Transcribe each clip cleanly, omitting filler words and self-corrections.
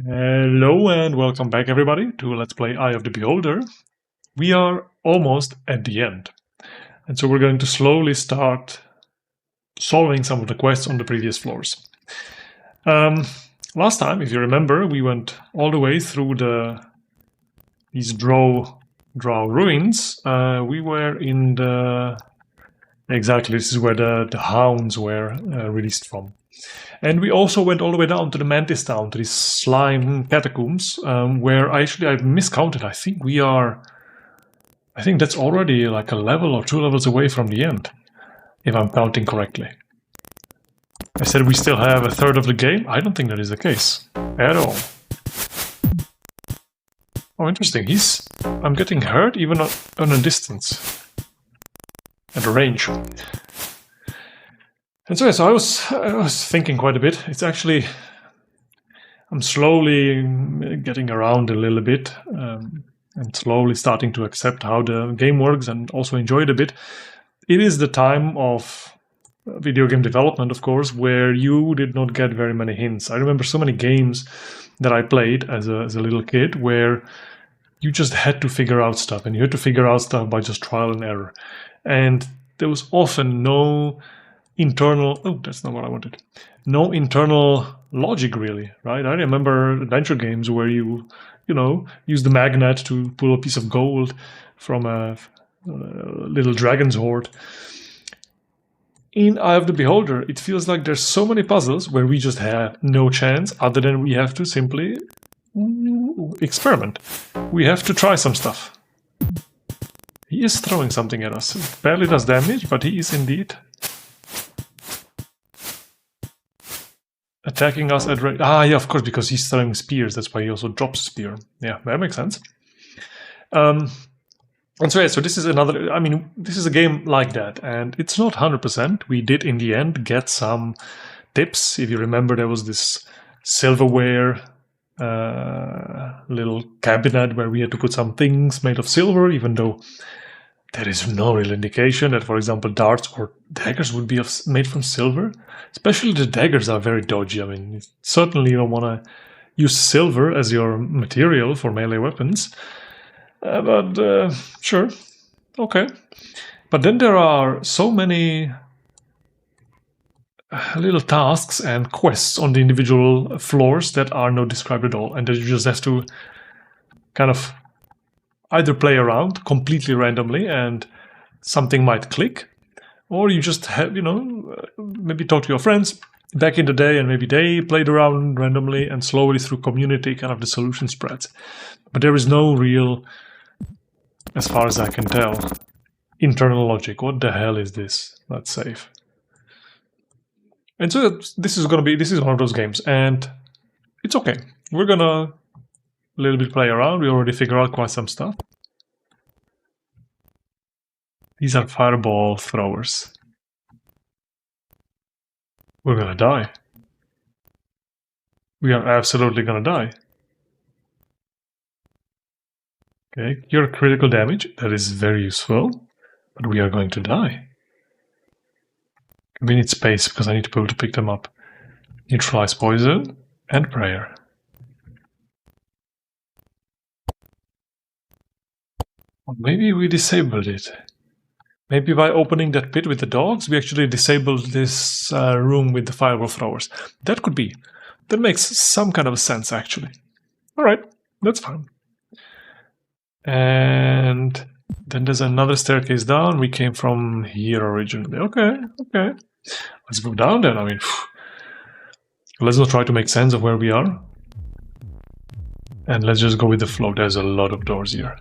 Hello and welcome back everybody to Let's Play Eye of the Beholder. We are almost at the end, and so we're going to slowly start solving some of the quests on the previous floors. Last time, if you remember, we went all the way through these Drow ruins. We were in the... Exactly, this is where the hounds were released from. And we also went all the way down to the Mantis town, to these slime catacombs, where actually I've miscounted. I think that's already like a level or 2 levels away from the end, if I'm counting correctly. I said we still have a third of the game. I don't think that is the case at all. Oh, interesting. I'm getting hurt even on a distance, at a range. And so, yeah, so I was thinking quite a bit. It's actually, I'm slowly getting around a little bit and slowly starting to accept how the game works and also enjoy it a bit. It is the time of video game development, of course, where you did not get very many hints. I remember so many games that I played as a little kid where you just had to figure out stuff, and you had to figure out stuff by just trial and error. And there was often no internal... Oh, that's not what I wanted. No internal logic, really, right? I remember adventure games where you use the magnet to pull a piece of gold from a little dragon's hoard. In Eye of the Beholder, it feels like there's so many puzzles where we just have no chance other than we have to simply experiment. We have to try some stuff. He is throwing something at us. It barely does damage, but he is indeed attacking us at range. Ah, yeah, of course, because he's throwing spears. That's why he also drops a spear. Yeah, that makes sense. And so, yeah, so this is another... I mean, this is a game like that, and it's not 100%. We did, in the end, get some tips. If you remember, there was this silverware little cabinet where we had to put some things made of silver, even though there is no real indication that, for example, darts or daggers would be made from silver. Especially the daggers are very dodgy. I mean, certainly you don't want to use silver as your material for melee weapons. But sure, okay. But then there are so many little tasks and quests on the individual floors that are not described at all, and that you just have to kind of either play around completely randomly and something might click, or you just have, maybe talk to your friends back in the day and maybe they played around randomly, and slowly through community kind of the solution spreads. But there is no real, as far as I can tell, internal logic. What the hell is this? Let's save. And so this is one of those games, and it's okay. We're gonna a little bit play around. We already figured out quite some stuff. These are fireball throwers. We're gonna die. We are absolutely gonna die. Okay, cure critical damage. That is very useful, but we are going to die. We need space because I need to be able to pick them up. Neutralize poison and prayer. Or maybe we disabled it. Maybe by opening that pit with the dogs, we actually disabled this room with the fireball throwers. That could be. That makes some kind of sense, actually. Alright, that's fine. And then there's another staircase down. We came from here originally. Okay. Let's go down then. I mean, let's not try to make sense of where we are. And let's just go with the flow. There's a lot of doors here.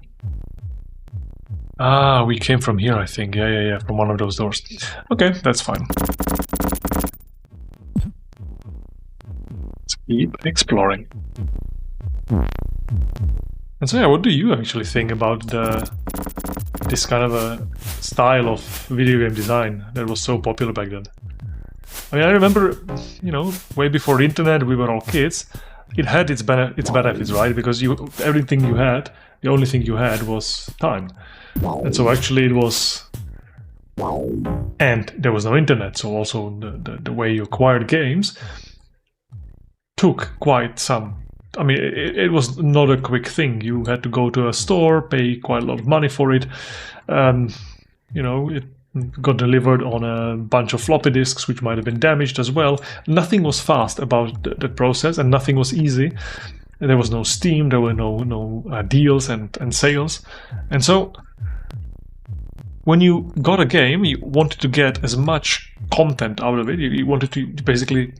Ah, we came from here, I think. Yeah, from one of those doors. Okay, that's fine. Let's keep exploring. And so, yeah, what do you actually think about this kind of a style of video game design that was so popular back then? I mean, I remember, way before the internet, we were all kids. It had its benefits, right? Because everything you had, the only thing you had was time. And so actually it was... And there was no internet, so also the way you acquired games took quite some I mean, it was not a quick thing. You had to go to a store, pay quite a lot of money for it. You know, it got delivered on a bunch of floppy disks, which might have been damaged as well. Nothing was fast about the process, and nothing was easy. There was no Steam, there were no deals and sales. And so, when you got a game, you wanted to get as much content out of it. You wanted to basically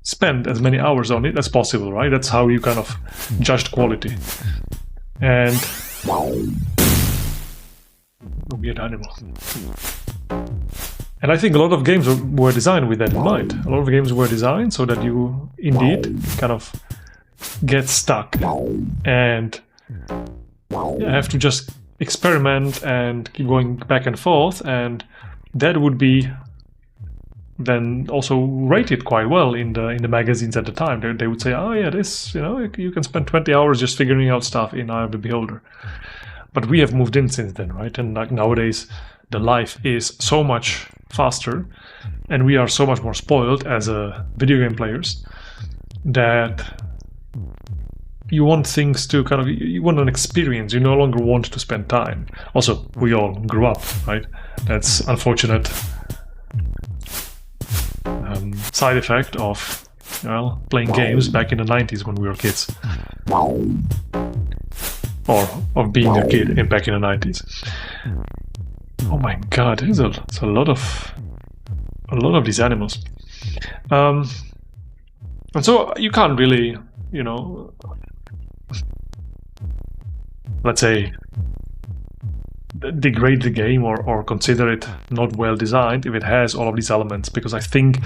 spend as many hours on it as possible, right? That's how you kind of judged quality. And a weird animal. And I think a lot of games were designed with that in mind. A lot of games were designed so that you indeed kind of get stuck and you have to just experiment and keep going back and forth, and that would be then also rated quite well in the magazines at the time. They would say, oh yeah, this, you know, you can spend 20 hours just figuring out stuff in Eye of the Beholder. But we have moved in since then, right? And like nowadays, the life is so much faster, and we are so much more spoiled as video game players that you want things to kind of, you want an experience. You no longer want to spend time. Also, we all grew up, right? That's unfortunate side effect of, well, playing games back in the 90s when we were kids. Or of being a kid back in the 90s. Oh my god, there's a lot of these animals. And so you can't really, you know, let's say, degrade the game or consider it not well designed if it has all of these elements, because I think,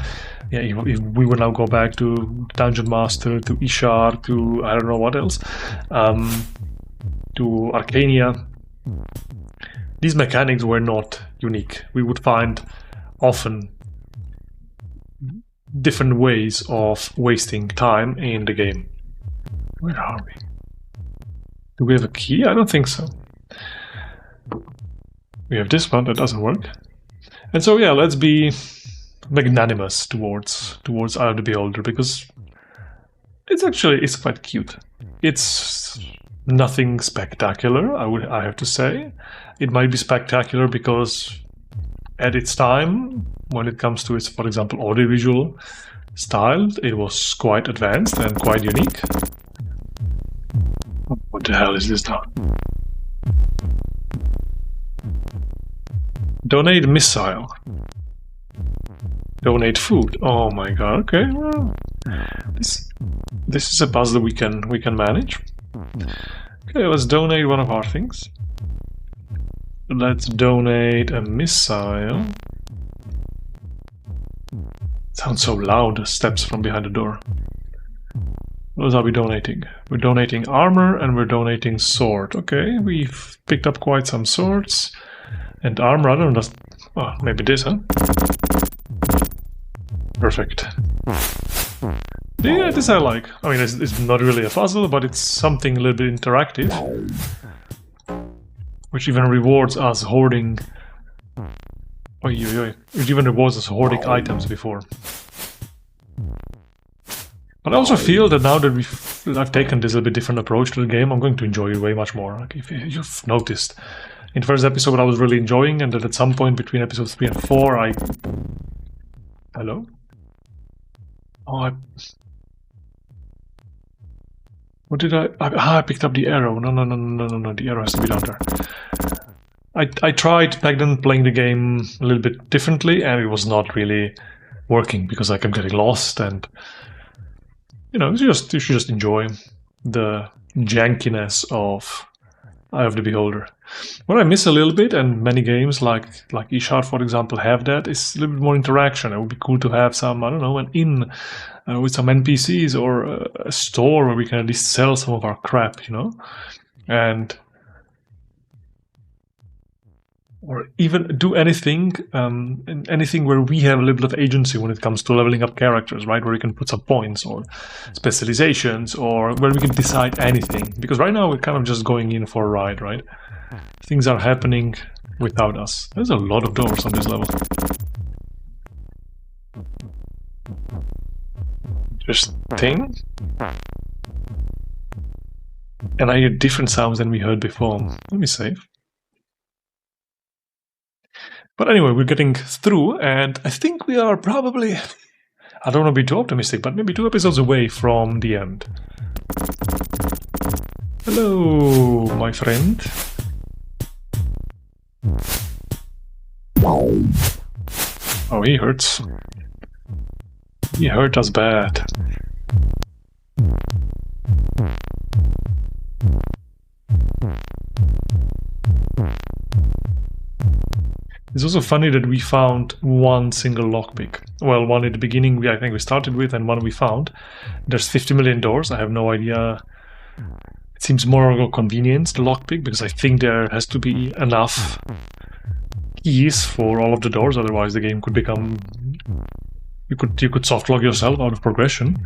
yeah, if we would now go back to Dungeon Master, to Ishar, to I don't know what else, to Arcania, these mechanics were not unique. We would find often different ways of wasting time in the game. Where are we? Do we have a key? I don't think so. We have this one that doesn't work. And so yeah, let's be magnanimous towards Eye of the Beholder, because it's quite cute. It's nothing spectacular, I have to say. It might be spectacular because at its time, when it comes to its, for example, audiovisual style, it was quite advanced and quite unique. What the hell is this now? Donate missile. Donate food. Oh my god, okay, well, this is a puzzle we can manage. Okay, let's donate one of our things. Let's donate a missile. Sounds so loud, the steps from behind the door. What are we donating? We're donating armor and we're donating sword. Okay, we've picked up quite some swords. And armor, I don't know, oh, maybe this, huh? Perfect. Yeah, this I like. I mean, it's not really a puzzle, but it's something a little bit interactive. Which even rewards us hoarding... Which even rewards us hoarding items before. But I also feel that now that I've taken this a bit different approach to the game, I'm going to enjoy it way much more. Like if you've noticed, in the first episode I was really enjoying, and then at some point between episodes 3 and 4 I... Hello? Oh, what did I... I picked up the arrow. No, the arrow has to be down there. I tried back then playing the game a little bit differently, and it was not really working because I kept getting lost, and you know, you should just enjoy the jankiness of Eye of the Beholder. What I miss a little bit, and many games like Ishar, for example, have that, is a little bit more interaction. It would be cool to have some, I don't know, an inn with some NPCs, or a store where we can at least sell some of our crap, you know? And... or even do anything, anything where we have a little bit of agency when it comes to leveling up characters, right? Where we can put some points or specializations, or where we can decide anything. Because right now we're kind of just going in for a ride, right? Things are happening without us. There's a lot of doors on this level. There's thing. And I hear different sounds than we heard before. Let me save. But anyway, we're getting through, and I think we are probably, I don't want to be too optimistic, but maybe 2 episodes away from the end. Hello, my friend. Oh, he hurts. He hurt us bad. It's also funny that we found one single lockpick. Well, one at the beginning I think we started with, and one we found. There's 50 million doors. I have no idea. It seems more of a convenience, the lockpick, because I think there has to be enough keys for all of the doors, otherwise the game could become... You could soft lock yourself out of progression.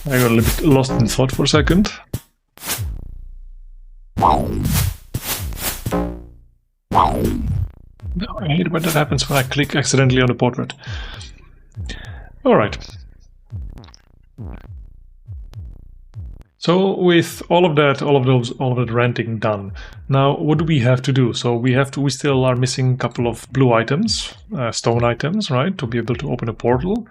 I got a little bit lost in thought for a second. No, I hate when that happens when I click accidentally on the portrait. Alright. So with all of that ranting done, now what do we have to do? So we still are missing a couple of blue items, stone items, right, to be able to open a portal.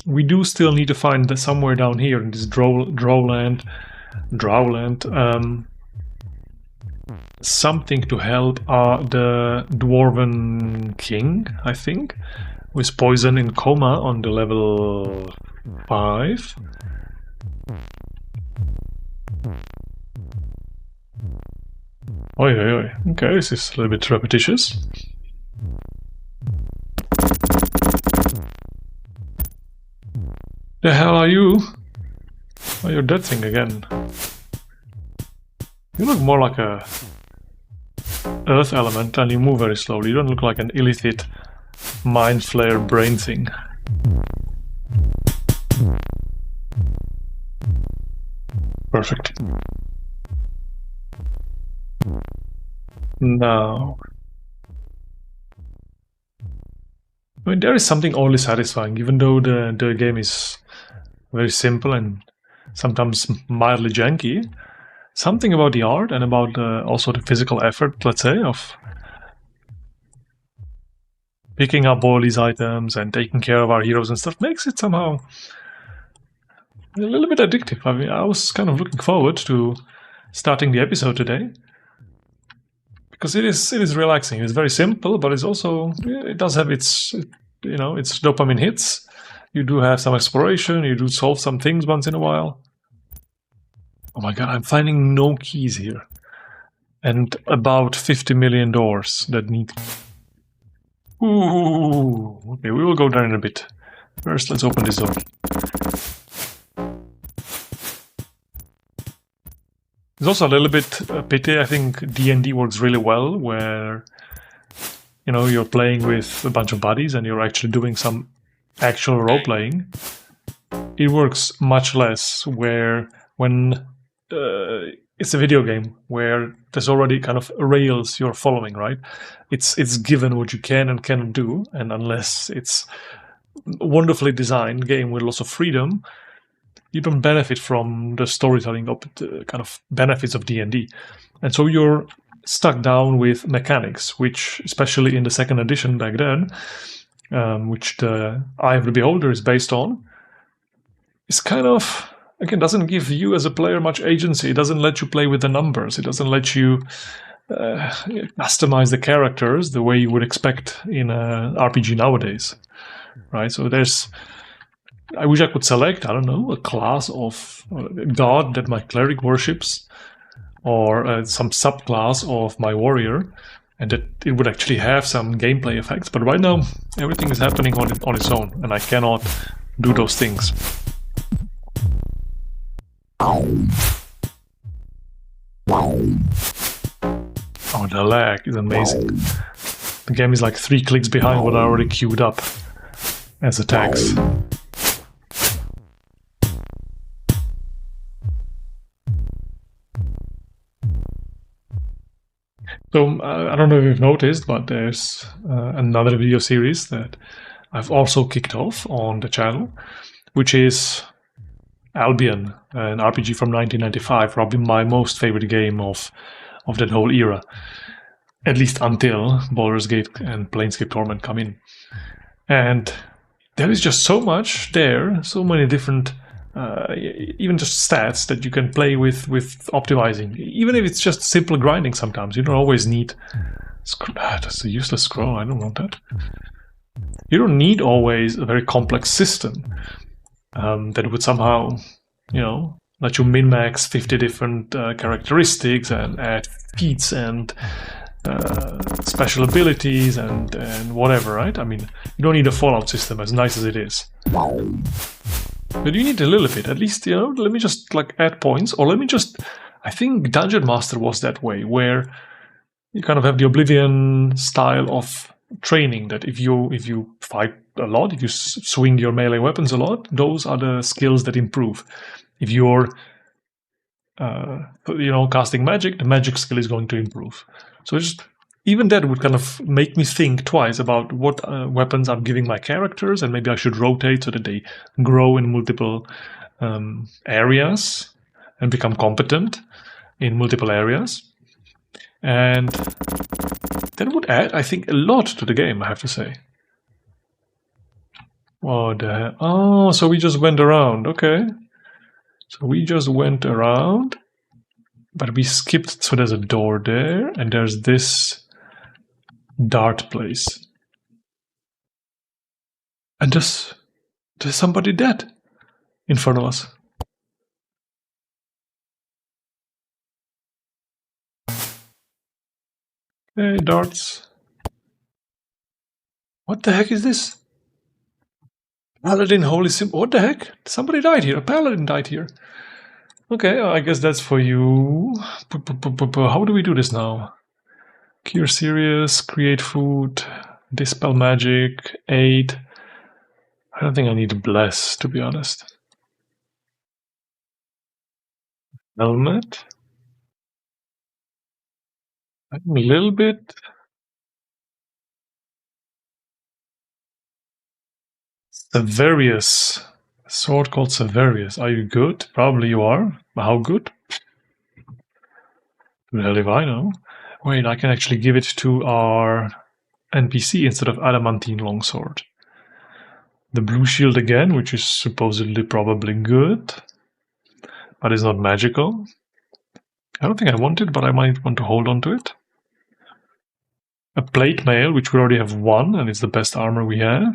We do still need to find somewhere down here in this Drowland, something to help the Dwarven King, I think, with poison in coma on the level 5. Oi, oi, oi. Okay, this is a little bit repetitious. The hell are you? Oh, you're that thing again. You look more like a earth element and you move very slowly. You don't look like an illithid mind flare brain thing. Perfect. Now, I mean, there is something oddly satisfying, even though the game is very simple and sometimes mildly janky. Something about the art and about also the physical effort, let's say, of picking up all these items and taking care of our heroes and stuff makes it somehow a little bit addictive. I mean, I was kind of looking forward to starting the episode today. Because it is relaxing. It's very simple, but it's also, it does have its dopamine hits. You do have some exploration. You do solve some things once in a while. Oh my god, I'm finding no keys here, and about 50 million doors that need. Ooh, okay, we will go there in a bit. First, let's open this door. It's also a little bit a pity. I think D&D works really well where, you know, you're playing with a bunch of buddies and you're actually doing some actual role-playing. It works much less when it's a video game where there's already kind of rails you're following, right? It's given what you can and cannot do, and unless it's a wonderfully designed game with lots of freedom, you don't benefit from the storytelling of the kind of benefits of D&D. And so you're stuck down with mechanics, which, especially in the second edition back then, which the Eye of the Beholder is based on, is kind of, again, doesn't give you as a player much agency. It doesn't let you play with the numbers. It doesn't let you customize the characters the way you would expect in an RPG nowadays, right? So I wish I could select, I don't know, a class of god that my cleric worships, or some subclass of my warrior, and that it would actually have some gameplay effects. But right now, everything is happening on its own, and I cannot do those things. Oh, the lag is amazing. The game is like 3 clicks behind what I already queued up as attacks. So I don't know if you've noticed, but there's another video series that I've also kicked off on the channel, which is Albion, an RPG from 1995, probably my most favorite game of that whole era, at least until Baldur's Gate and Planescape Torment come in. And there is just so much there, so many different, even just stats that you can play with optimizing. Even if it's just simple grinding sometimes, you don't always need... That's a useless scroll, I don't want that. You don't need always a very complex system that would somehow, let you min-max 50 different characteristics and add feats and special abilities and whatever, right? I mean, you don't need a Fallout system as nice as it is. But you need a little bit, at least, let me just add points, or let me just... I think Dungeon Master was that way, where you kind of have the Oblivion style of training, that if you fight a lot, if you swing your melee weapons a lot, those are the skills that improve. If you're casting magic, the magic skill is going to improve. So even that would kind of make me think twice about what weapons I'm giving my characters, and maybe I should rotate so that they grow in multiple areas and become competent in multiple areas. And that would add, I think, a lot to the game, I have to say. What the hell? Oh, so we just went around. Okay. So we just went around, but we skipped. So there's a door there, and there's this dart place. And there's somebody dead in front of us. Hey, darts. What the heck is this? Paladin Holy Symbol. What the heck? Somebody died here. A paladin died here. Okay, I guess that's for you. How do we do this now? Cure Serious, create food, dispel magic, aid. I don't think I need bless, to be honest. Helmet. A little bit. Severius. A sword called Severius. Are you good? Probably you are. How good? Who the hell if I know? Wait, I can actually give it to our NPC instead of Adamantine Longsword. The blue shield again, which is supposedly probably good, but is not magical. I don't think I want it, but I might want to hold on to it. A plate mail, which we already have one, and it's the best armor we have.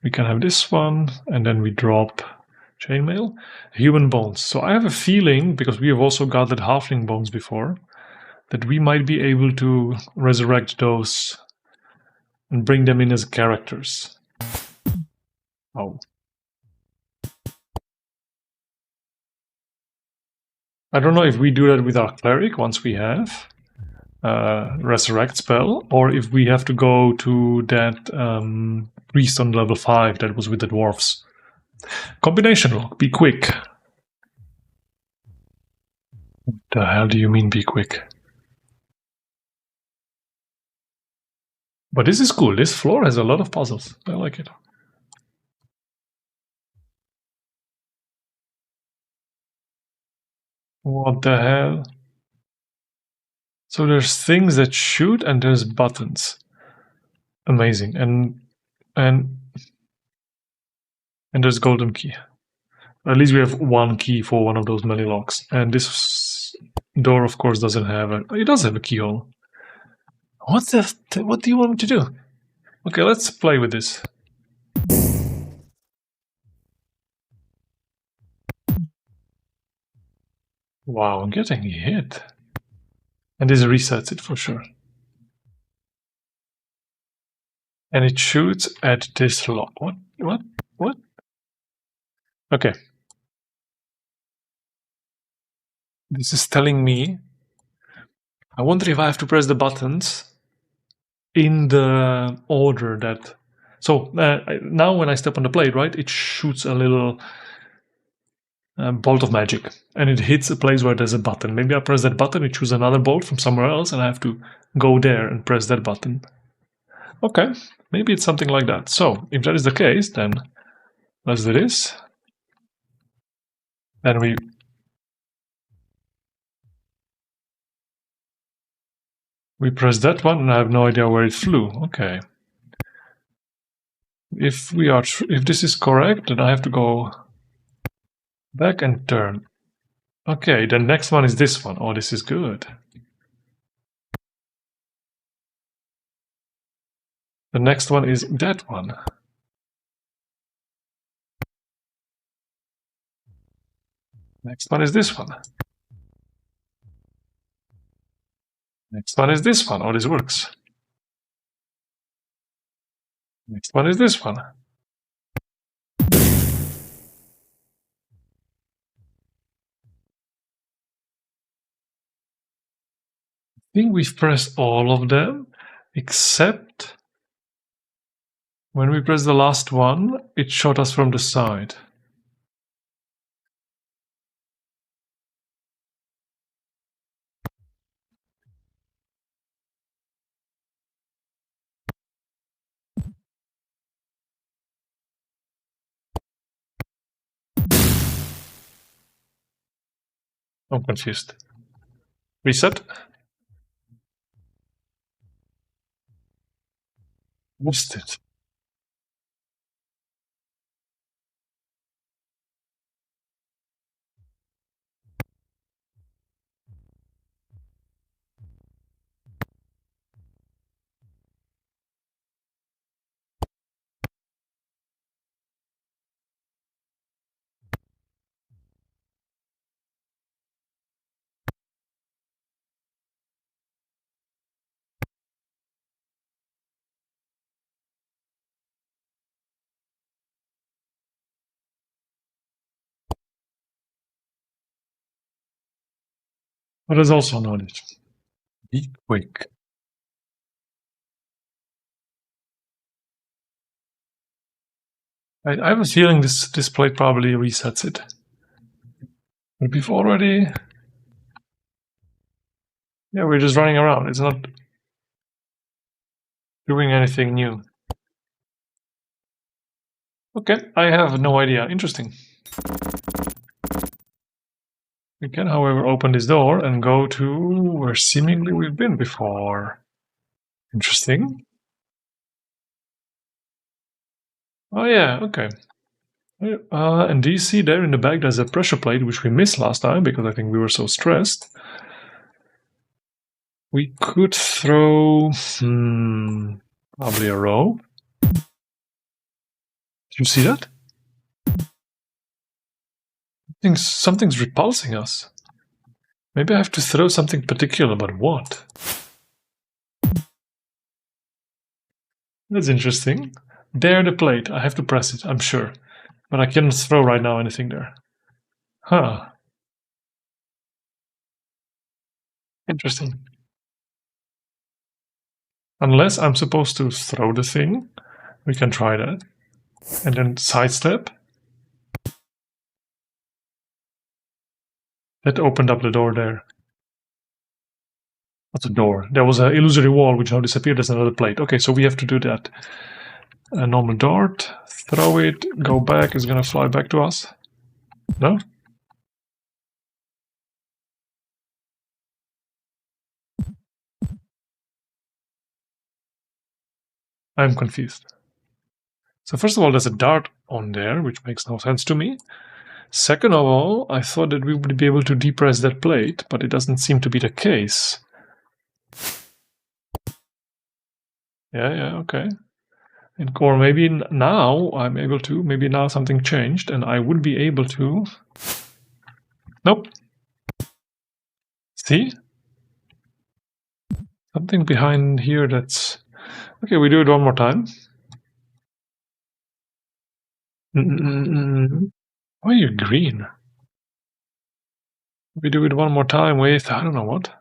We can have this one, and then we drop chainmail. Human bones. So I have a feeling, because we have also gathered halfling bones before, that we might be able to resurrect those and bring them in as characters. Oh. I don't know if we do that with our cleric once we have resurrect spell, or if we have to go to that priest on level 5 that was with the dwarves. Combination lock, be quick. What the hell do you mean be quick? But this is cool. This floor has a lot of puzzles. I like it. What the hell? So there's things that shoot and there's buttons. Amazing. And there's golden key. At least we have one key for one of those many locks. And this door, of course, doesn't have a... It does have a keyhole. What do you want me to do? Okay, let's play with this. Wow, I'm getting hit. And this resets it for sure. And it shoots at this lock. What? Okay. This is telling me... I wonder if I have to press the buttons in the order that... So now when I step on the plate, right, it shoots a little bolt of magic, and it hits a place where there's a button. Maybe I press that button, it chooses another bolt from somewhere else, and I have to go there and press that button. Okay, maybe it's something like that. So, if that is the case, then let's do this. Then we press that one, and I have no idea where it flew. Okay. If this is correct, then I have to go back and turn. Okay, the next one is this one. Oh, this is good. The next one is that one. Next one is this one. Next one is this one. Oh, this works. Next one is this one. I think we've pressed all of them, except when we press the last one, it shot us from the side. I'm confused. Reset. Missed it. But there's also knowledge. Be quick. I have a feeling this plate probably resets it. But we've already... Yeah, we're just running around. It's not doing anything new. Okay, I have no idea. Interesting. We can, however, open this door and go to where seemingly we've been before. Interesting. Oh yeah, okay. And do you see there in the back there's a pressure plate, which we missed last time because I think we were so stressed. We could throw... probably a row. Did you see that? Something's repulsing us. Maybe I have to throw something particular, but what? That's interesting. There, the plate. I have to press it, I'm sure. But I cannot throw right now anything there. Huh. Interesting. Unless I'm supposed to throw the thing, we can try that. And then sidestep. That opened up the door there. What's a door? There was an illusory wall which now disappeared. There's another plate. Okay, so we have to do that. A normal dart, throw it, go back. It's gonna fly back to us. No? I'm confused. So first of all, there's a dart on there, which makes no sense to me. Second of all, I thought that we would be able to depress that plate, but it doesn't seem to be the case. Yeah, okay. Or maybe now I'm able to, maybe now something changed and I would be able to... Nope. See? Something behind here that's... Okay, we do it one more time. Why are you green? We do it one more time with, I don't know what.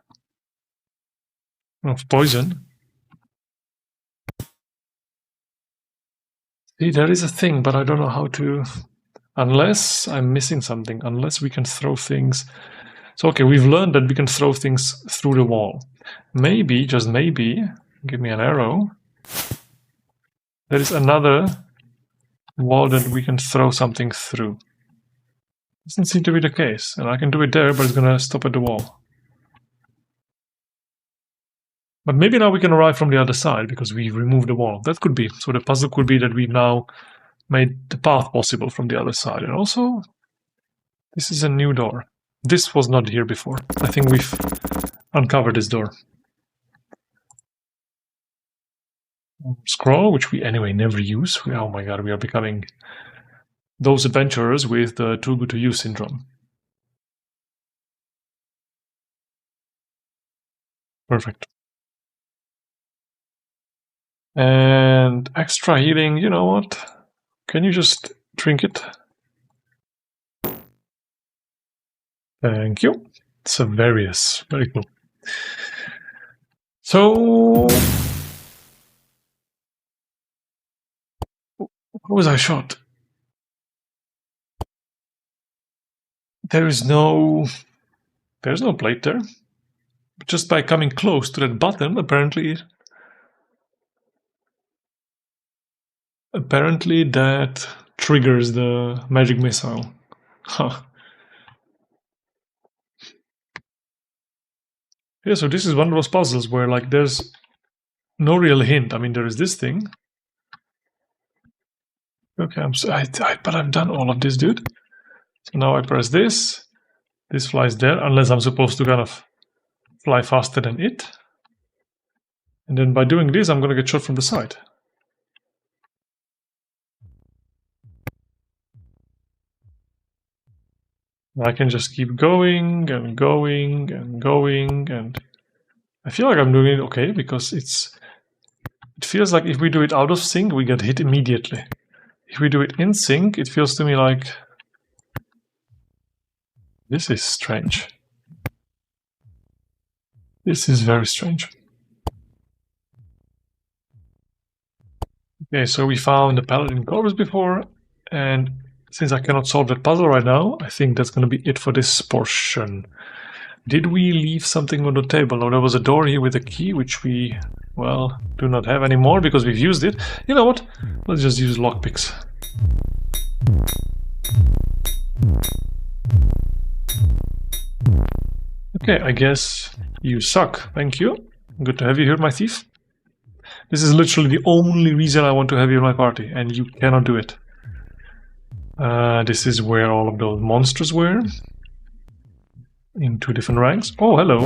Of poison. See, there is a thing, but I don't know how to Unless I'm missing something. Unless we can throw things... So, okay, we've learned that we can throw things through the wall. Maybe, just maybe, give me an arrow. There is another wall that we can throw something through. Doesn't seem to be the case. And I can do it there, but it's gonna stop at the wall. But maybe now we can arrive from the other side, because we removed the wall. That could be. So the puzzle could be that we've now made the path possible from the other side. And also, this is a new door. This was not here before. I think we've uncovered this door. Scroll, which we anyway never use. Oh my god, we are becoming those adventurers with the too good to use syndrome. Perfect. And extra healing, you know what? Can you just drink it? Thank you. It's a various. Very cool. So... What was I shot? There's no plate there. But just by coming close to that button, apparently that triggers the magic missile. Huh. Yeah, so this is one of those puzzles where like there's no real hint. I mean, there is this thing. Okay, but I've done all of this, dude. So now I press this. This flies there, unless I'm supposed to kind of fly faster than it. And then by doing this, I'm going to get shot from the side. I can just keep going and going and going, and I feel like I'm doing it okay, because it feels like if we do it out of sync, we get hit immediately. If we do it in sync, it feels to me like this is strange. This is very strange. Okay, so we found the paladin corpse before, and since I cannot solve that puzzle right now, I think that's going to be it for this portion. Did we leave something on the table? No, there was a door here with a key, which we, well, do not have anymore because we've used it. You know what? Let's just use lockpicks. Okay, I guess you suck. Thank you. Good to have you here, my thief. This is literally the only reason I want to have you in my party, and you cannot do it. This is where all of those monsters were. In 2 different ranks. Oh, hello.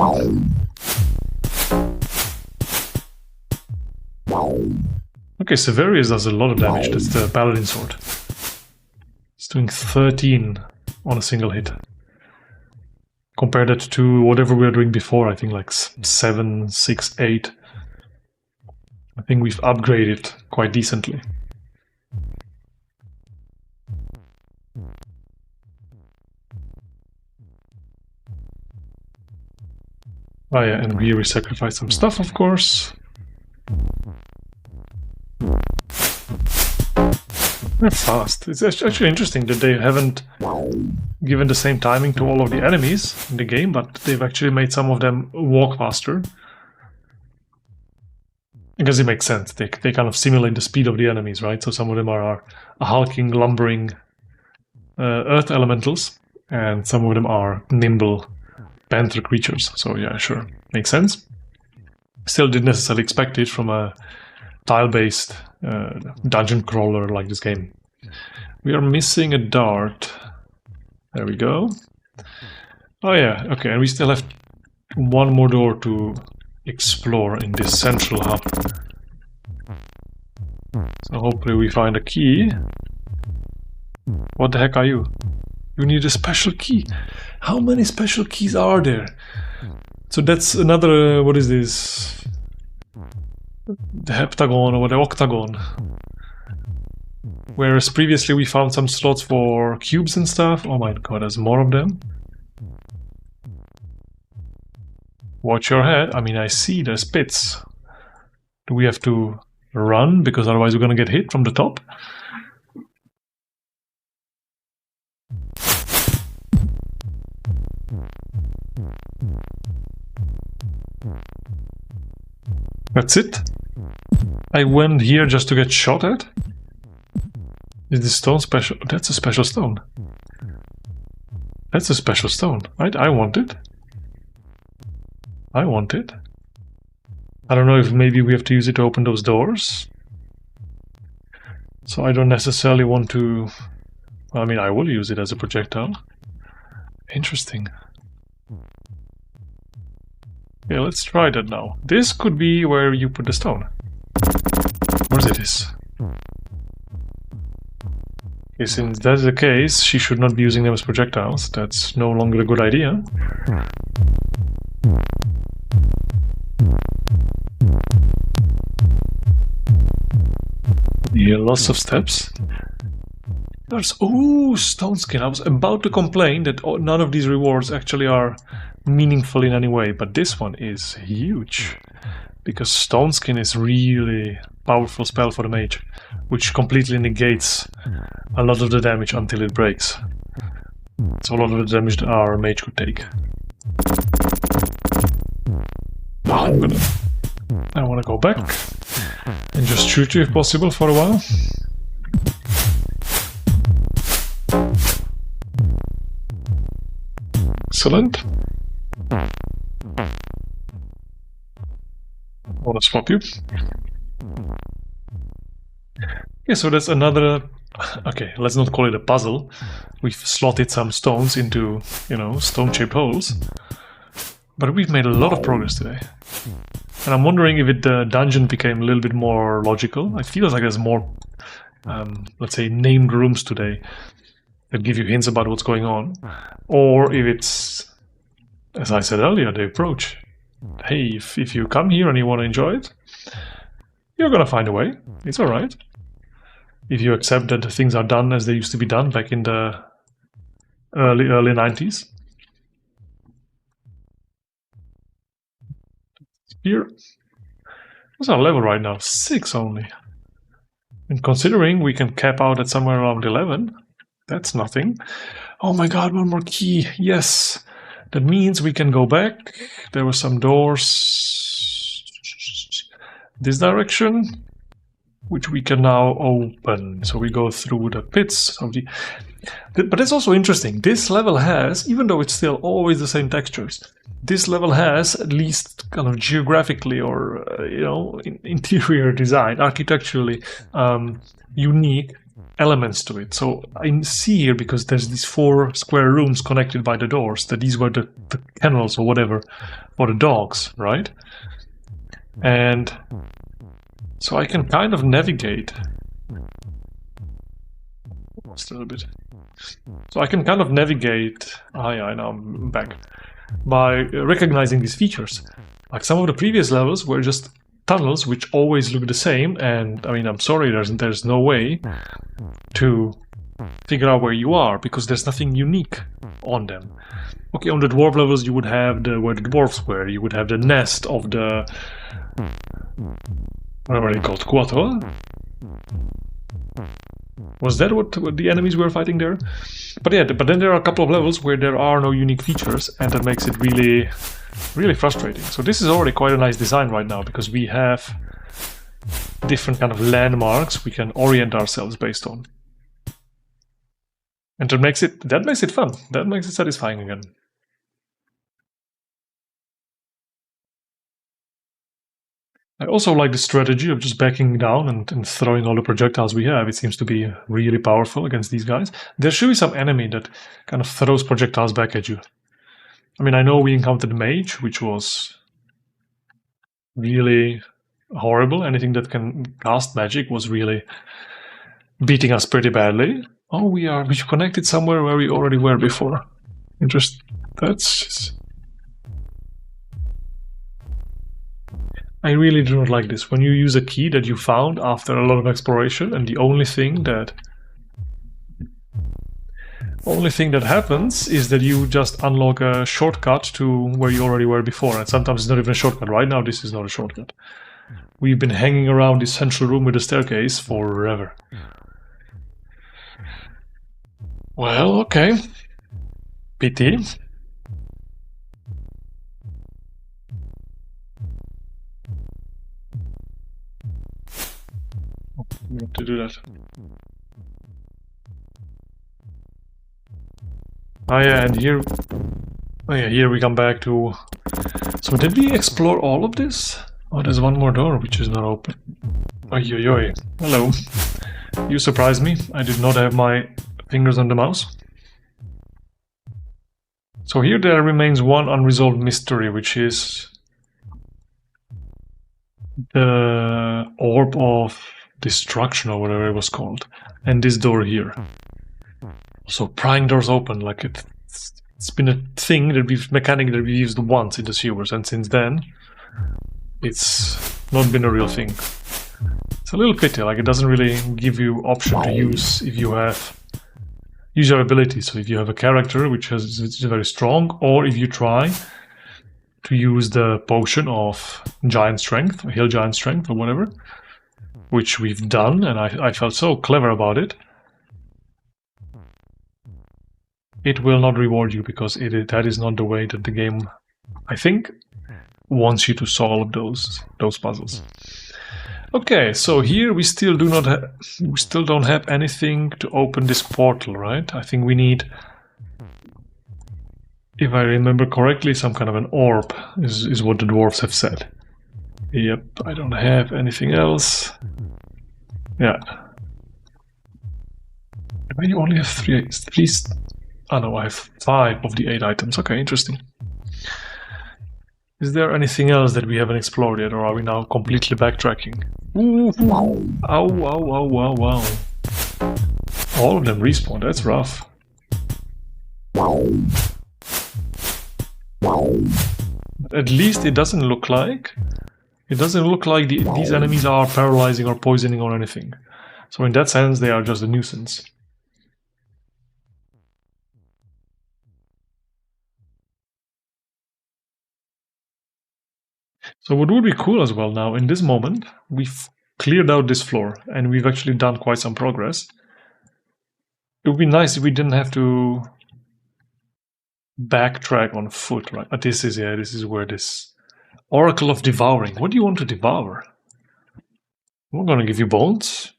Okay, Severius does a lot of damage. That's the paladin sword. It's doing 13 on a single hit. Compare that to whatever we were doing before, I think like 7, 6, 8. I think we've upgraded quite decently. Oh yeah, and here we sacrifice some stuff, of course. They're fast. It's actually interesting that they haven't given the same timing to all of the enemies in the game, but they've actually made some of them walk faster. Because it makes sense. They kind of simulate the speed of the enemies, right? So some of them are hulking, lumbering earth elementals, and some of them are nimble panther creatures. So yeah, sure. Makes sense. Still didn't necessarily expect it from a tile-based dungeon crawler like this game. We are missing a dart. There we go. Oh yeah, okay, and we still have one more door to explore in this central hub. So hopefully we find a key. What the heck are you? You need a special key. How many special keys are there? So that's another, what is this? The heptagon or the octagon. Whereas previously we found some slots for cubes and stuff. Oh my god, there's more of them. Watch your head. I mean, I see there's pits. Do we have to run? Because otherwise we're gonna get hit from the top. That's it? I went here just to get shot at? Is this stone special? That's a special stone. That's a special stone. I want it. I want it. I don't know if maybe we have to use it to open those doors. So I don't necessarily want to... I mean, I will use it as a projectile. Interesting. Yeah, let's try that now. This could be where you put the stone. Or is it this? Okay, since that's the case, she should not be using them as projectiles. That's no longer a good idea. Yeah, lots of steps. There's... Ooh, stone skin. I was about to complain that none of these rewards actually are meaningful in any way, but this one is huge. Because stone skin is really powerful spell for the mage, which completely negates a lot of the damage until it breaks. So a lot of the damage that our mage could take. I want to go back and just shoot you if possible for a while. Excellent. I want to swap you. Okay, so that's another... Okay, let's not call it a puzzle. We've slotted some stones into, you know, stone-shaped holes. But we've made a lot of progress today. And I'm wondering if the dungeon became a little bit more logical. I feel like there's more, let's say, named rooms today that give you hints about what's going on. Or if it's, as I said earlier, the approach. Hey, if you come here and you want to enjoy it, you're gonna find a way. It's alright. If you accept that things are done as they used to be done back in the early 90s. Here, what's our level right now? 6 only. And considering we can cap out at somewhere around 11, that's nothing. Oh my god, one more key. Yes. That means we can go back. There were some doors this direction, which we can now open. So we go through the pits of the... But that's also interesting. This level has, even though it's still always the same textures, this level has at least kind of geographically or, you know, interior design, architecturally unique elements to it. So I see here, because there's these 4 square rooms connected by the doors, that these were the kennels or whatever for the dogs, right? And so I can kind of navigate. Lost a little bit. So I can kind of navigate. Yeah, now I'm back. By recognizing these features. Like some of the previous levels were just tunnels which always look the same, and I mean, I'm sorry, there's no way to figure out where you are because there's nothing unique on them. Okay, on the dwarf levels you would have where the dwarves were, you would have the nest of the... what are they called? Quattro? Was that what the enemies were fighting there? But yeah, but then there are a couple of levels where there are no unique features, and that makes it really, really frustrating. So this is already quite a nice design right now, because we have different kind of landmarks we can orient ourselves based on. And that makes it fun. That makes it satisfying again. I also like the strategy of just backing down and throwing all the projectiles we have. It seems to be really powerful against these guys. There should be some enemy that kind of throws projectiles back at you. I mean, I know we encountered the mage, which was really horrible. Anything that can cast magic was really beating us pretty badly. Oh, we connected somewhere where we already were before. Interesting. That's just... I really do not like this. When you use a key that you found after a lot of exploration, and the only thing that happens is that you just unlock a shortcut to where you already were before, and sometimes it's not even a shortcut. Right now, this is not a shortcut. We've been hanging around this central room with a staircase forever. Well, okay. Pity. We have to do that. Oh yeah, and here... Oh yeah, here we come back to... So did we explore all of this? Oh, there's one more door which is not open. Oi, oi, oi. Hello. You surprised me. I did not have my fingers on the mouse. So here there remains one unresolved mystery, which is the Orb of Destruction, or whatever it was called. And this door here. So prying doors open, like it's been a thing that mechanic that we used once in the sewers, and since then it's not been a real thing. It's a little pity, like it doesn't really give you option to use if you use your ability. So if you have a character which is very strong, or if you try to use the potion of giant strength, or hill giant strength, or whatever, which we've done, and I felt so clever about it. It will not reward you because that is not the way that the game, I think, wants you to solve those puzzles. Okay, so here we still don't have anything to open this portal, right? I think we need, if I remember correctly, some kind of an orb is what the dwarves have said. Yep, I don't have anything else. Yeah. Why you only have three? Oh no, I have 5 of the 8 items. Okay, interesting. Is there anything else that we haven't explored yet, or are we now completely backtracking? Ooh, ow, ow, ow, ow, wow. All of them respawn, that's rough. At least it doesn't look like these enemies are paralyzing or poisoning or anything. So in that sense, they are just a nuisance. So what would be cool as well now, in this moment, we've cleared out this floor and we've actually done quite some progress. It would be nice if we didn't have to backtrack on foot, right? This is where this Oracle of Devouring. What do you want to devour? I'm going to give you bones.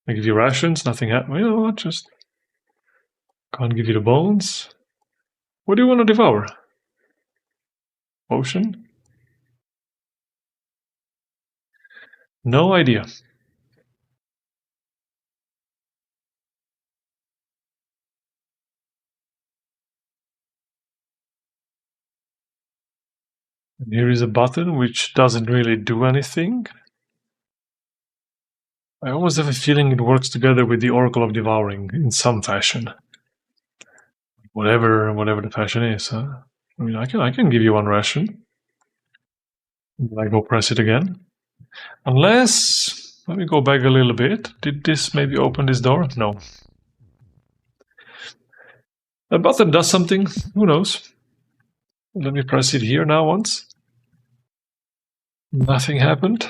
I give you rations, nothing happens. You know what, just can't give you the bones. What do you want to devour? Potion? No idea. And here is a button which doesn't really do anything. I always have a feeling it works together with the Oracle of Devouring in some fashion. Whatever the fashion is, huh? I mean, I can give you one ration. I go press it again. Unless, let me go back a little bit. Did this maybe open this door? No. A button does something. Who knows? Let me press it here now once. Nothing happened.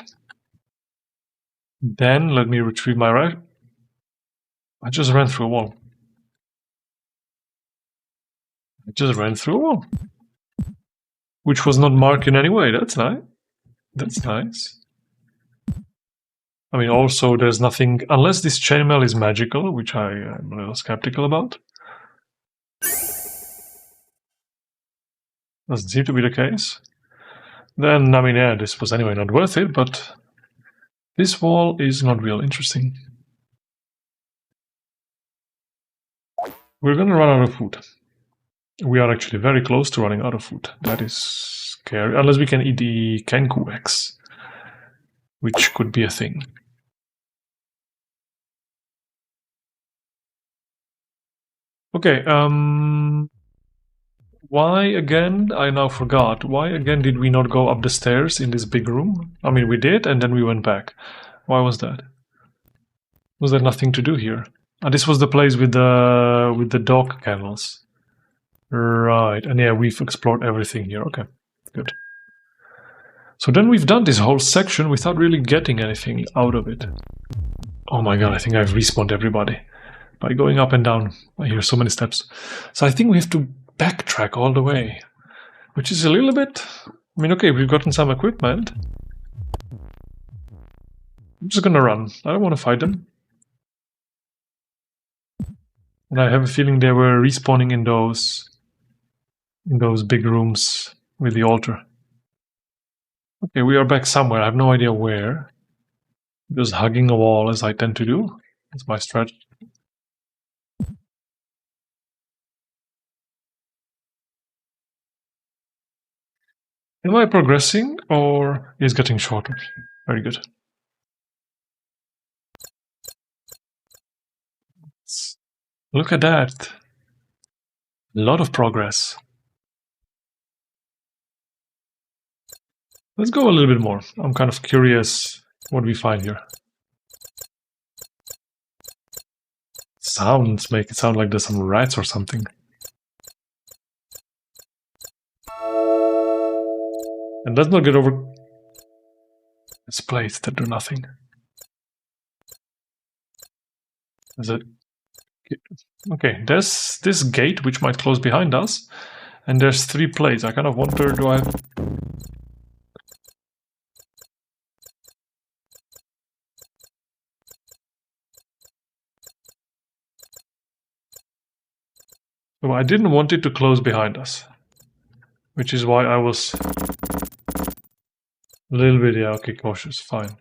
Then let me retrieve my ration. I just ran through a wall. I just ran through a wall. Which was not marked in any way. That's nice. That's nice. I mean, also, there's nothing... Unless this chainmail is magical, which I am a little skeptical about. Doesn't seem to be the case. Then, I mean, yeah, this was anyway not worth it, but... This wall is not real interesting. We're gonna run out of food. We are actually very close to running out of food. That is scary. Unless we can eat the Kenku eggs, which could be a thing. Okay, why again? I now forgot. Why again did we not go up the stairs in this big room? I mean, we did, and then we went back. Why was that? Was there nothing to do here? Ah, this was the place with the dog kennels. Right, and yeah, we've explored everything here. Okay, good. So then we've done this whole section without really getting anything out of it. Oh my god, I think I've respawned everybody by going up and down. I hear so many steps. So I think we have to backtrack all the way, which is a little bit... I mean, okay, we've gotten some equipment. I'm just gonna run. I don't want to fight them. And I have a feeling they were respawning in those big rooms with the altar. Okay, we are back somewhere. I have no idea where. Just hugging a wall as I tend to do. That's my strategy. Am I progressing or is getting shorter? Very good. Look at that. A lot of progress. Let's go a little bit more. I'm kind of curious what we find here. Sounds make it sound like there's some rats or something. And let's not get over these plates that do nothing. Is it? Okay, there's this gate which might close behind us, and there's 3 plates. I kind of wonder, do I have... So I didn't want it to close behind us, which is why I was a little bit, yeah, okay, cautious, fine.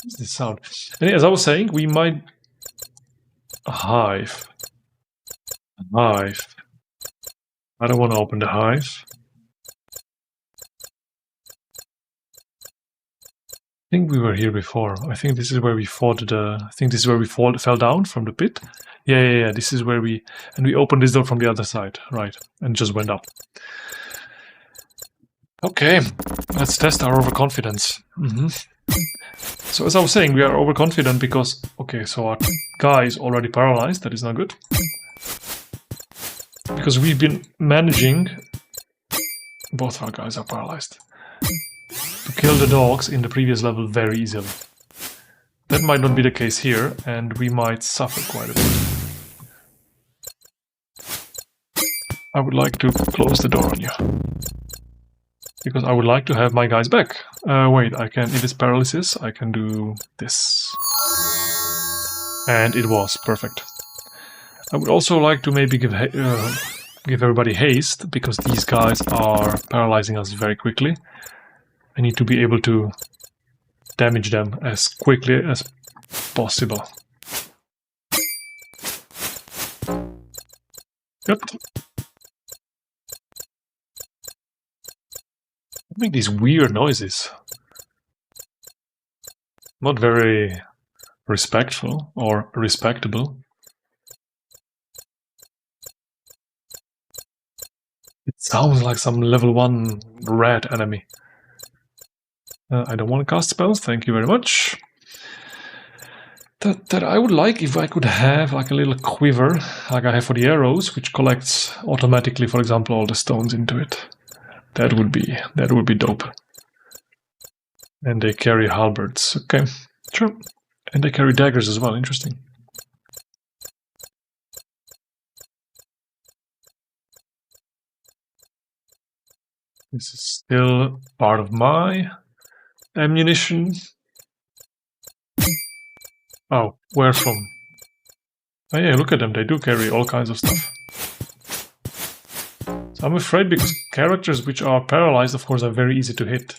What's this sound? And as I was saying, we might... A hive. A hive. I don't want to open the hive. I think we were here before. I think this is where we fought the... I think this is where we fell down from the pit. Yeah, this is where we... And we opened this door from the other side, right, and just went up. Okay, let's test our overconfidence. So as I was saying, we are overconfident because... Okay, so our guy is already paralyzed. That is not good. Because we've been managing... Both our guys are paralyzed. To kill the dogs in the previous level very easily. That might not be the case here, and we might suffer quite a bit. I would like to close the door on you. Because I would like to have my guys back. Wait, I can, if it's paralysis, I can do this. And it was perfect. I would also like to maybe give everybody haste, because these guys are paralyzing us very quickly. I need to be able to damage them as quickly as possible. Yep. Make these weird noises. Not very respectful or respectable. It sounds like some level 1 rat enemy. I don't want to cast spells, thank you very much. That I would like if I could have like a little quiver, like I have for the arrows, which collects automatically, for example, all the stones into it. That would be dope. And they carry halberds. Okay, sure. And they carry daggers as well. Interesting. This is still part of my ammunition. Oh, where from? Oh yeah, look at them. They do carry all kinds of stuff. I'm afraid because characters which are paralyzed, of course, are very easy to hit.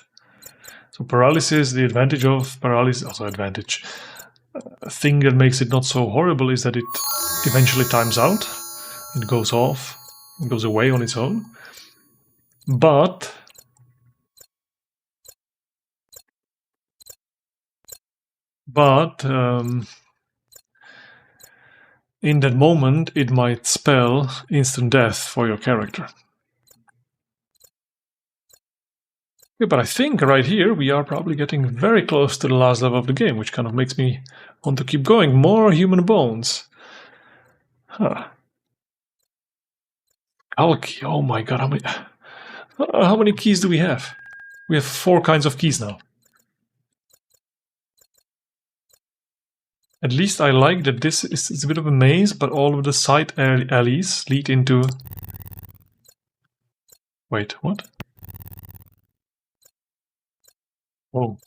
So paralysis, the advantage of paralysis, also advantage. A thing that makes it not so horrible is that it eventually times out. It goes off, it goes away on its own. But in that moment, it might spell instant death for your character. Yeah, but I think right here we are probably getting very close to the last level of the game, which kind of makes me want to keep going. More human bones. Huh. Alki, oh my god, how many keys do we have? We have 4 kinds of keys now. At least I like that this is a bit of a maze, but all of the side alleys lead into... Wait, what? Oh,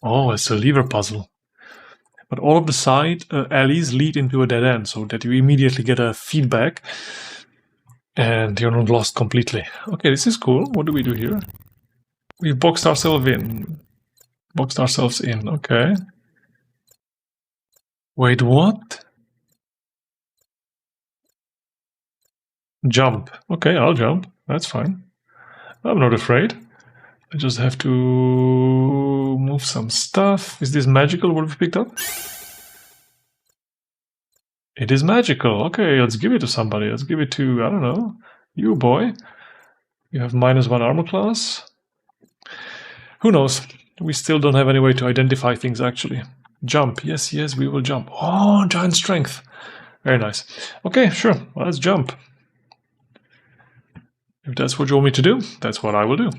Oh, it's a lever puzzle. But all of the side alleys lead into a dead end, so that you immediately get a feedback and you're not lost completely. Okay, this is cool. What do we do here? We've boxed ourselves in. Okay. Wait, what? Jump. Okay, I'll jump. That's fine. I'm not afraid. I just have to move some stuff. Is this magical, what we've picked up? It is magical. Okay, let's give it to somebody. Let's give it to, I don't know, you, boy. You have -1 armor class. Who knows? We still don't have any way to identify things, actually. Jump. Yes, yes, we will jump. Oh, giant strength. Very nice. Okay, sure. Well, let's jump. If that's what you want me to do, that's what I will do.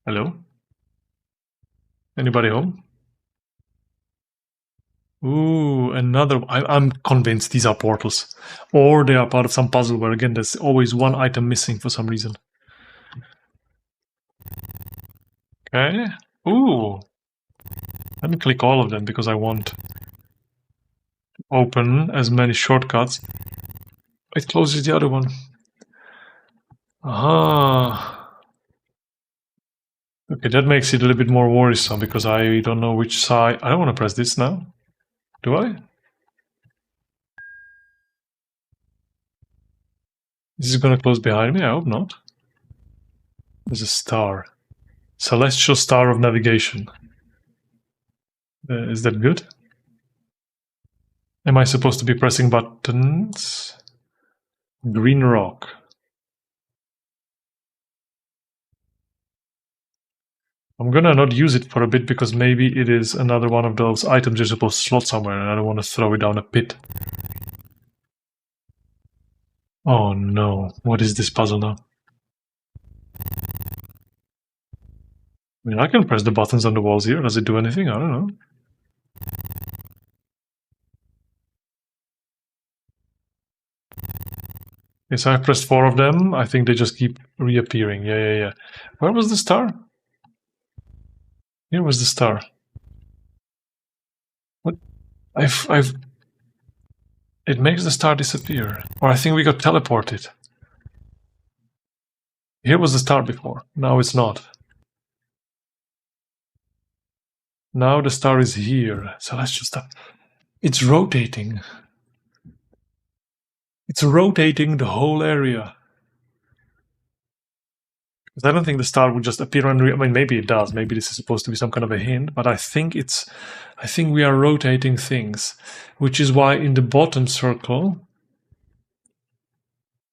Hello? Anybody home? Ooh, another. I'm convinced these are portals. Or they are part of some puzzle where, again, there's always one item missing for some reason. Okay. Ooh. Let me click all of them because I want to open as many shortcuts. It closes the other one. Aha. Okay, that makes it a little bit more worrisome because I don't know which side. I don't want to press this now. Do I? This is going to close behind me? I hope not. There's a star. Celestial Star of Navigation. Is that good? Am I supposed to be pressing buttons? Green rock. I'm gonna not use it for a bit because maybe it is another one of those items you're supposed to slot somewhere and I don't want to throw it down a pit. Oh no, what is this puzzle now? I mean, I can press the buttons on the walls here. Does it do anything? I don't know. Yes, I've pressed 4 of them. I think they just keep reappearing. Yeah. Where was the star? Here was the star. What? It makes the star disappear. Or I think we got teleported. Here was the star before. Now it's not. Now the star is here. So let's just stop. It's rotating. It's rotating the whole area. Because I don't think the star would just appear on. I mean, maybe it does. Maybe this is supposed to be some kind of a hint. But I think we are rotating things, which is why in the bottom circle.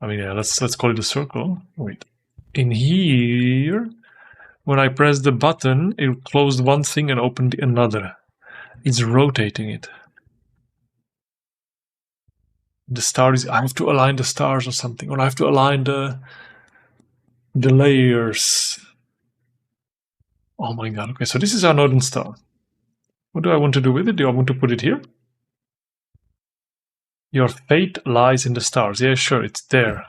I mean, yeah, let's call it a circle. Wait, in here, when I press the button, it closed one thing and opened another. It's rotating it. The star is. I have to align the stars or something, or I have to align the layers. Oh my god, okay, so this is our Northern Star. What do I want to do with it? Do I want to put it here? Your fate lies in the stars. Yeah, sure, it's there.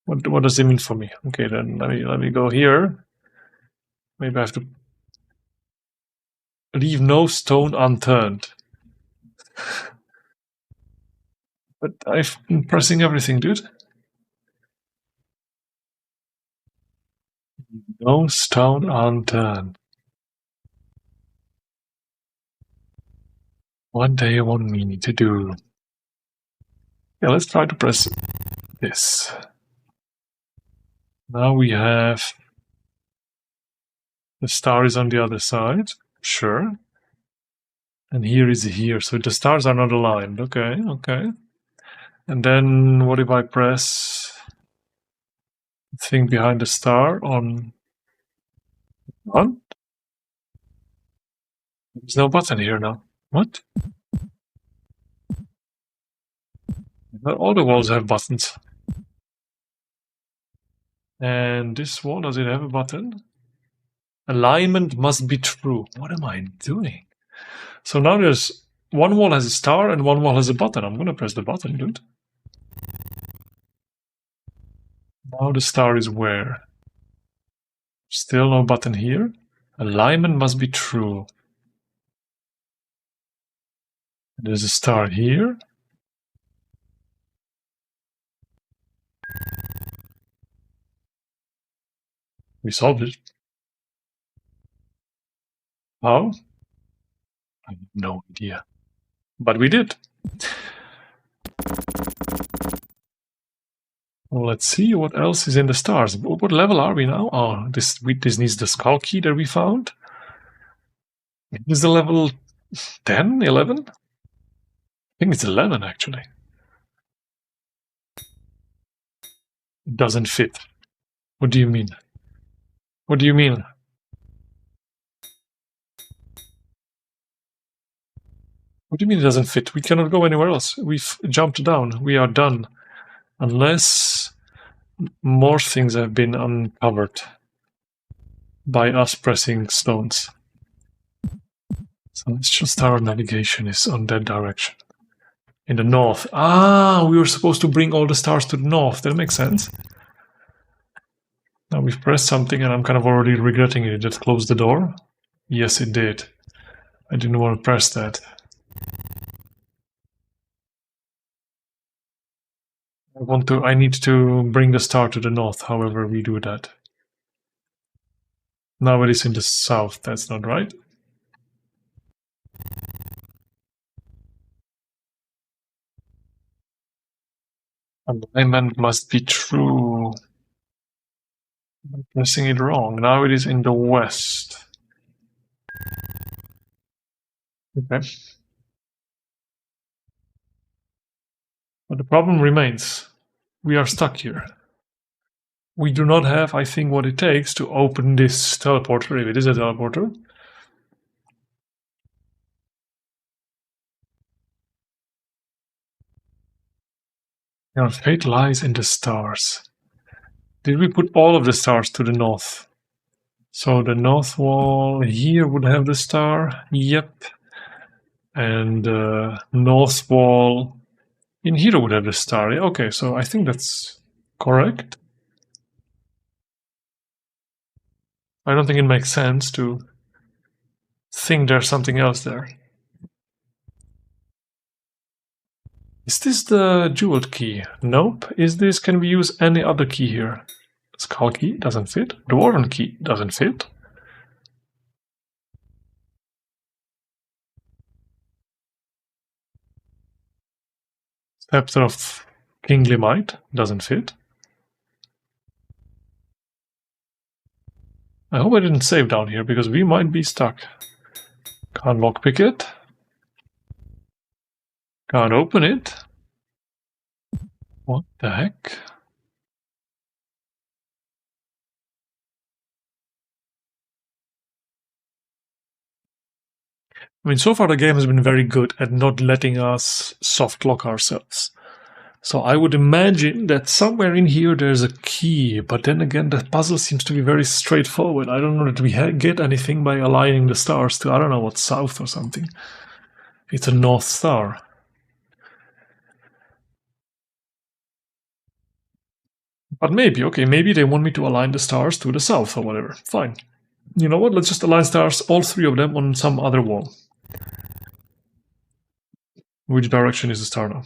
What does it mean for me? Okay, then let me go here. Maybe I have to leave no stone unturned. But I've been pressing everything, dude. No stone unturned. What do you want me to do? Yeah, let's try to press this. Now we have the star is on the other side. Sure. And here is here. So the stars are not aligned. Okay. And then what if I press the thing behind the star on one? There's no button here now. What? Not all the walls have buttons. And this wall, does it have a button? Alignment must be true. What am I doing? So now there's one wall has a star and one wall has a button. I'm gonna press the button, dude. Now the star is where? Still no button here. Alignment must be true. There's a star here. We solved it. How? I have no idea. But we did. Well, let's see what else is in the stars. What level are we now? Oh, this needs the skull key that we found. Is the level 10, 11? I think it's 11 actually. It doesn't fit. What do you mean? What do you mean? What do you mean it doesn't fit? We cannot go anywhere else. We've jumped down. We are done. Unless more things have been uncovered by us pressing stones. So let's just our navigation is on that direction. In the north. Ah, we were supposed to bring all the stars to the north. That makes sense. Now we've pressed something and I'm kind of already regretting it. Did it close the door? Yes, it did. I didn't want to press that. I need to bring the star to the north, however we do that. Now it is in the south, that's not right. Alignment must be true. I'm pressing it wrong. Now it is in the west. Okay. But the problem remains. We are stuck here. We do not have, I think, what it takes to open this teleporter, if it is a teleporter. Our fate lies in the stars. Did we put all of the stars to the north? So the north wall here would have the star. Yep. And the north wall in here would have the star. Okay, so I think that's correct. I don't think it makes sense to think there's something else there. Is this the jeweled key? Nope. Can we use any other key here? Skull key doesn't fit. Dwarven key doesn't fit. Scepter of Kingly Might doesn't fit. I hope I didn't save down here because we might be stuck. Can't lockpick it. Can't open it. What the heck? I mean, so far the game has been very good at not letting us soft lock ourselves. So I would imagine that somewhere in here there's a key, but then again the puzzle seems to be very straightforward. I don't know that we get anything by aligning the stars to, I don't know, what, south or something. It's a north star. But maybe, okay, maybe they want me to align the stars to the south or whatever. Fine. You know what, let's just align stars, all three of them, on some other wall. Which direction is the star now?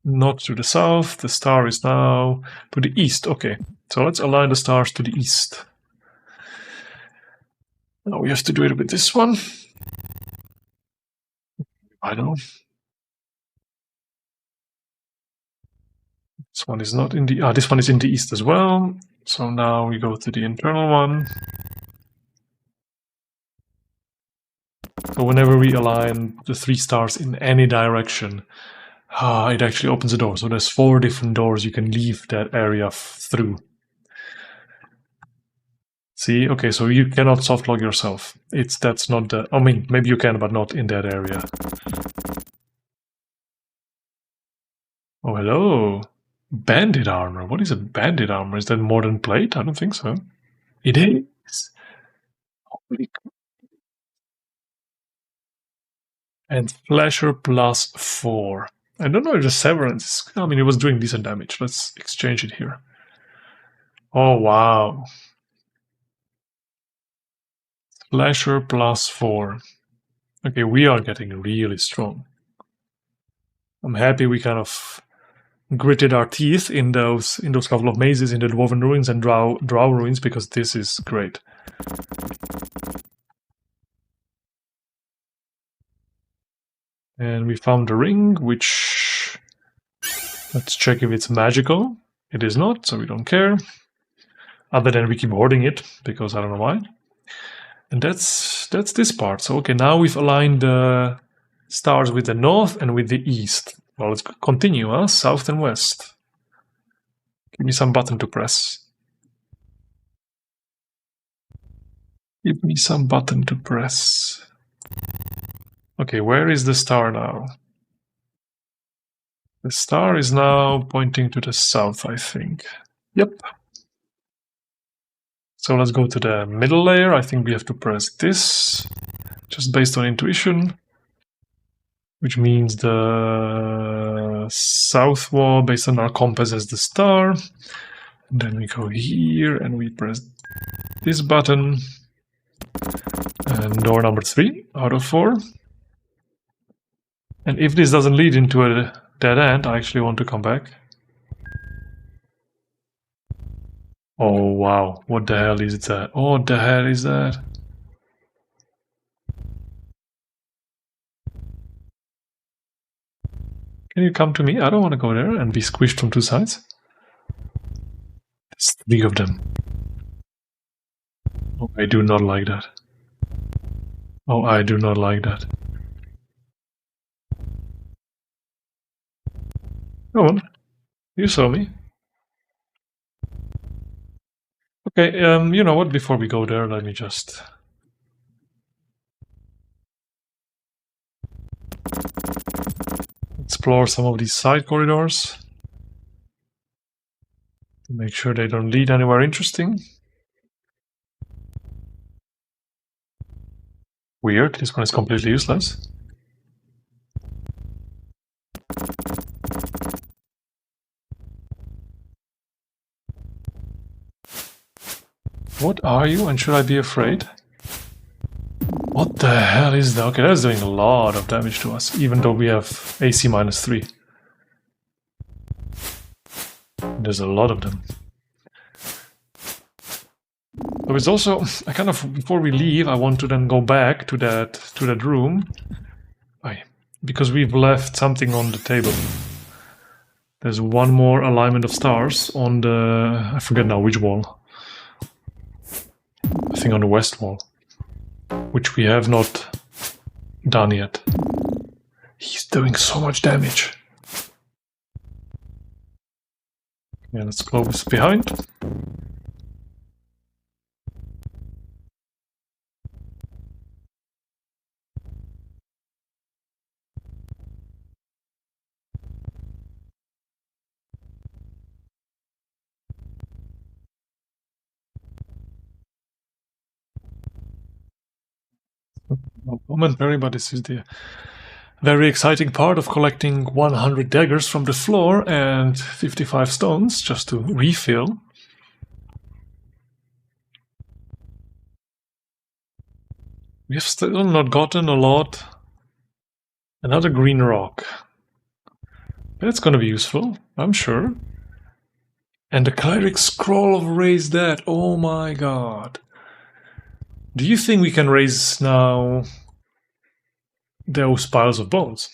Not to the south, the star is now to the east. Okay, so let's align the stars to the east. Now we have to do it with this one. I know. This one is not in the... this one is in the east as well. So now we go to the internal one. So whenever we align the three stars in any direction, it actually opens a door. So there's 4 different doors you can leave that area through. See? Okay, so you cannot softlock yourself. That's not the... I mean, maybe you can, but not in that area. Oh, hello. Bandit armor. What is a bandit armor? Is that modern plate? I don't think so. It is. Holy... And Flasher +4. I don't know if the Severance... I mean, it was doing decent damage. Let's exchange it here. Oh, wow. Slasher +4. Okay, we are getting really strong. I'm happy we kind of gritted our teeth in those couple of mazes in the Dwarven Ruins and Drow Ruins, because this is great. And we found a ring, which... Let's check if it's magical. It is not, so we don't care. Other than we keep hoarding it, because I don't know why. And that's this part. So, okay, now we've aligned the stars with the north and with the east. Well, let's continue, huh? South and west. Give me some button to press. Give me some button to press. Okay, where is the star now? The star is now pointing to the south, I think. Yep. So let's go to the middle layer. I think we have to press this, just based on intuition. Which means the south wall, based on our compass, as the star. And then we go here and we press this button. And door number 3 out of 4. And if this doesn't lead into a dead end, I actually want to come back. Oh wow, what the hell is that? Oh, what the hell is that? Can you come to me? I don't want to go there and be squished from 2 sides. There's 3 of them. Oh, I do not like that. Oh, I do not like that. Go on. You saw me. Okay, you know what? Before we go there, let me just... explore some of these side corridors. To make sure they don't lead anywhere interesting. Weird, this one is completely useless. What are you, and should I be afraid? What the hell is that? Okay, that's doing a lot of damage to us, even though we have AC -3. There's a lot of them. So it's also, I kind of, before we leave, I want to then go back to that room. Because we've left something on the table. There's one more alignment of stars on the, I forget now which wall. I think on the west wall, which we have not done yet. He's doing so much damage. Yeah, let's close behind. Momentary, but this is the very exciting part of collecting 100 daggers from the floor and 55 stones just to refill. We have still not gotten a lot. Another green rock. That's gonna be useful, I'm sure. And the cleric scroll of raise that. Oh my god. Do you think we can raise now those piles of bones?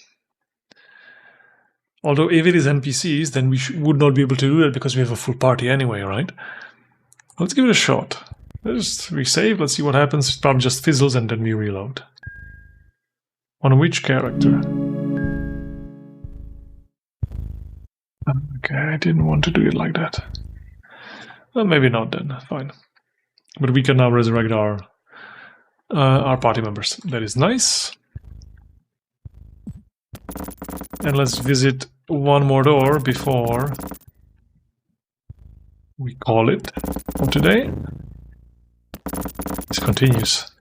Although if it is NPCs, then we would not be able to do that because we have a full party anyway, right? Let's give it a shot. Let's resave, let's see what happens. It probably just fizzles and then we reload. On which character? Okay, I didn't want to do it like that. Well, maybe not then, fine. But we can now resurrect our party members. That is nice. And let's visit one more door before we call it for today. This continues.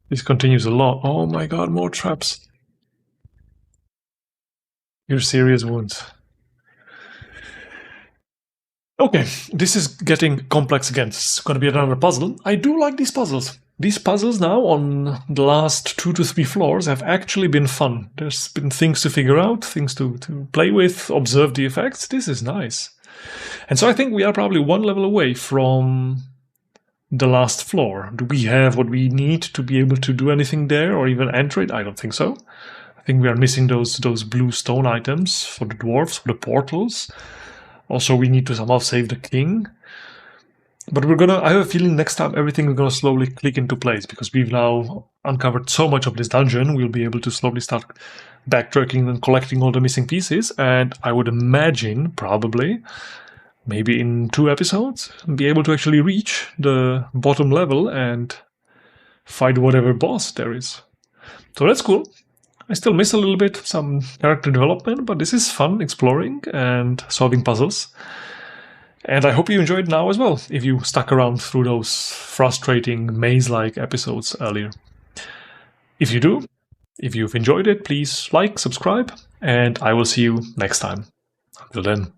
This continues a lot. Oh my god, more traps. Your serious wounds. Okay, this is getting complex again. It's going to be another puzzle. I do like these puzzles. These puzzles now on the last 2 to 3 floors have actually been fun. There's been things to figure out, things to play with, observe the effects. This is nice. And so I think we are probably 1 level away from the last floor. Do we have what we need to be able to do anything there or even enter it? I don't think so. I think we are missing those blue stone items for the dwarves, for the portals. Also, we need to somehow save the king. But I have a feeling next time everything is gonna slowly click into place, because we've now uncovered so much of this dungeon, we'll be able to slowly start backtracking and collecting all the missing pieces, and I would imagine, probably, maybe in 2 episodes, be able to actually reach the bottom level and fight whatever boss there is. So that's cool. I still miss a little bit some character development, but this is fun exploring and solving puzzles. And I hope you enjoyed now as well, if you stuck around through those frustrating maze-like episodes earlier. If you do, if you've enjoyed it, please like, subscribe, and I will see you next time. Until then.